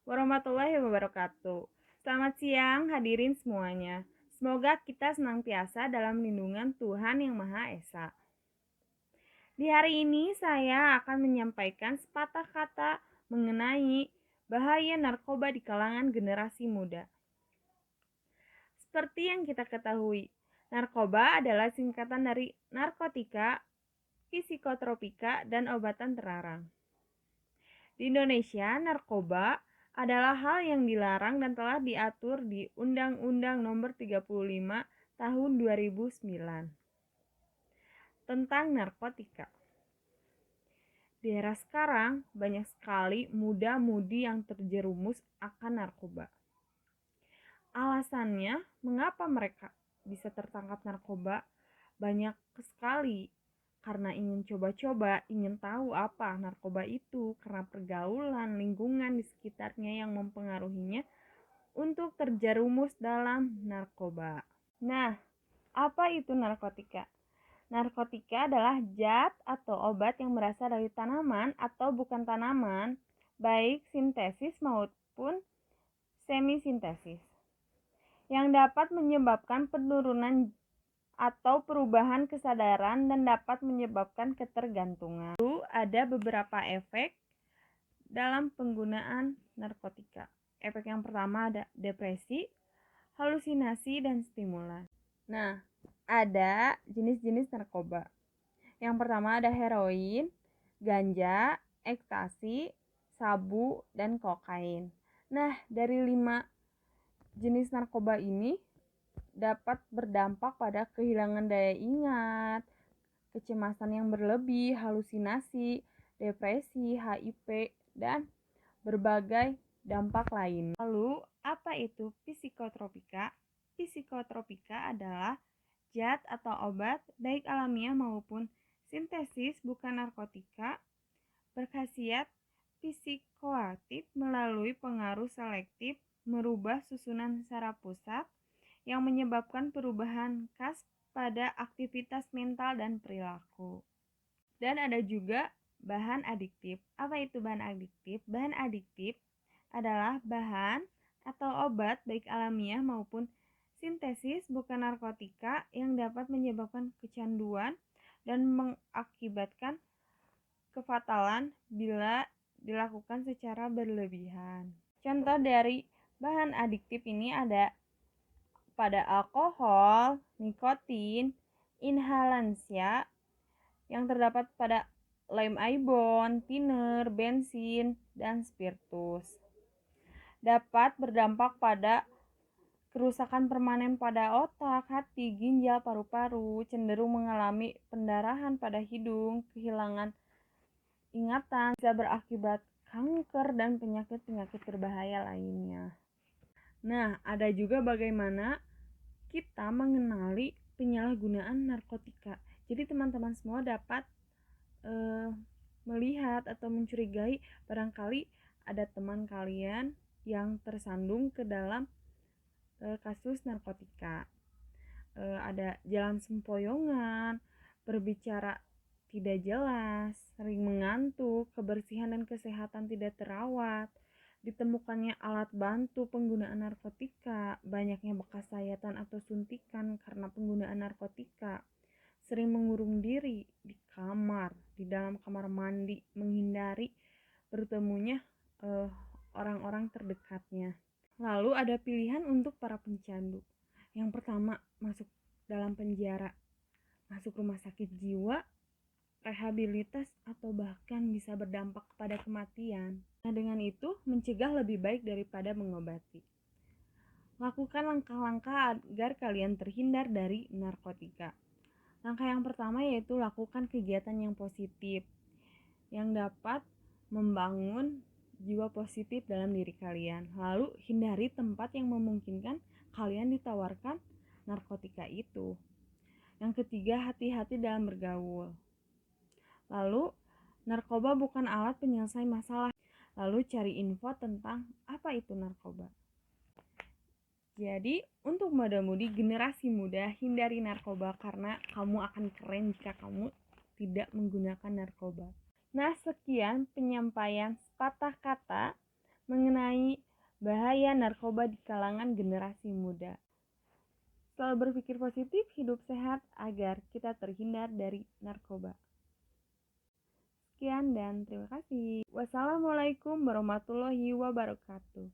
warahmatullahi wabarakatuh. Selamat siang hadirin semuanya. Semoga kita senantiasa dalam lindungan Tuhan Yang Maha Esa. Di hari ini saya akan menyampaikan sepatah kata mengenai bahaya narkoba di kalangan generasi muda. Seperti yang kita ketahui, narkoba adalah singkatan dari narkotika, psikotropika, dan obatan terlarang. Di Indonesia, narkoba adalah hal yang dilarang dan telah diatur di Undang-Undang Nomor 35 Tahun 2009 tentang narkotika. Di era sekarang, banyak sekali muda-mudi yang terjerumus akan narkoba. Alasannya, mengapa mereka bisa tertangkap narkoba? Banyak sekali. Karena ingin coba-coba, ingin tahu apa narkoba itu, karena pergaulan, lingkungan di sekitarnya yang mempengaruhinya untuk terjerumus dalam narkoba. Nah, apa itu narkotika? Narkotika adalah zat atau obat yang berasal dari tanaman atau bukan tanaman, baik sintesis maupun semi-sintesis, yang dapat menyebabkan penurunan atau perubahan kesadaran dan dapat menyebabkan ketergantungan. Lalu ada beberapa efek dalam penggunaan narkotika. Efek yang pertama ada depresi, halusinasi, dan stimulan. Nah, ada jenis-jenis narkoba. Yang pertama ada heroin, ganja, ekstasi, sabu, dan kokain. Nah, dari 5 jenis narkoba ini dapat berdampak pada kehilangan daya ingat, kecemasan yang berlebih, halusinasi, depresi, HIV, dan berbagai dampak lain. Lalu, apa itu psikotropika? Psikotropika adalah zat atau obat baik alamiah maupun sintesis bukan narkotika berkhasiat psikoaktif melalui pengaruh selektif merubah susunan saraf pusat yang menyebabkan perubahan khas pada aktivitas mental dan perilaku. Dan ada juga bahan adiktif. Apa itu bahan adiktif? Bahan adiktif adalah bahan atau obat baik alamiah maupun sintesis bukan narkotika yang dapat menyebabkan kecanduan dan mengakibatkan kefatalan bila dilakukan secara berlebihan. Contoh dari bahan adiktif ini ada pada alkohol, nikotin, inhalansia yang terdapat pada lem ibon, thinner, bensin, dan spiritus. Dapat berdampak pada kerusakan permanen pada otak, hati, ginjal, paru-paru, cenderung mengalami pendarahan pada hidung, kehilangan ingatan, bisa berakibat kanker dan penyakit-penyakit berbahaya lainnya. Nah, ada juga bagaimana kita mengenali penyalahgunaan narkotika. Jadi teman-teman semua dapat melihat atau mencurigai barangkali ada teman kalian yang tersandung ke dalam kasus narkotika. Ada jalan sempoyongan, berbicara tidak jelas, sering mengantuk, kebersihan dan kesehatan tidak terawat, ditemukannya alat bantu penggunaan narkotika, banyaknya bekas sayatan atau suntikan karena penggunaan narkotika, sering mengurung diri di kamar, di dalam kamar mandi, menghindari bertemunya orang-orang terdekatnya. Lalu ada pilihan untuk para pencandu. Yang pertama, masuk dalam penjara, masuk rumah sakit jiwa, rehabilitas, atau bahkan bisa berdampak kepada kematian. Nah, dengan itu mencegah lebih baik daripada mengobati. Lakukan langkah-langkah agar kalian terhindar dari narkotika. Langkah yang pertama yaitu lakukan kegiatan yang positif yang dapat membangun jiwa positif dalam diri kalian. Lalu hindari tempat yang memungkinkan kalian ditawarkan narkotika itu. Yang ketiga, hati-hati dalam bergaul. Lalu, narkoba bukan alat penyelesai masalah. Lalu cari info tentang apa itu narkoba. Jadi, untuk muda-mudi generasi muda, hindari narkoba karena kamu akan keren jika kamu tidak menggunakan narkoba. Nah, sekian penyampaian sepatah kata mengenai bahaya narkoba di kalangan generasi muda. Selalu berpikir positif, hidup sehat agar kita terhindar dari narkoba. Sekian dan terima kasih. Wassalamualaikum warahmatullahi wabarakatuh.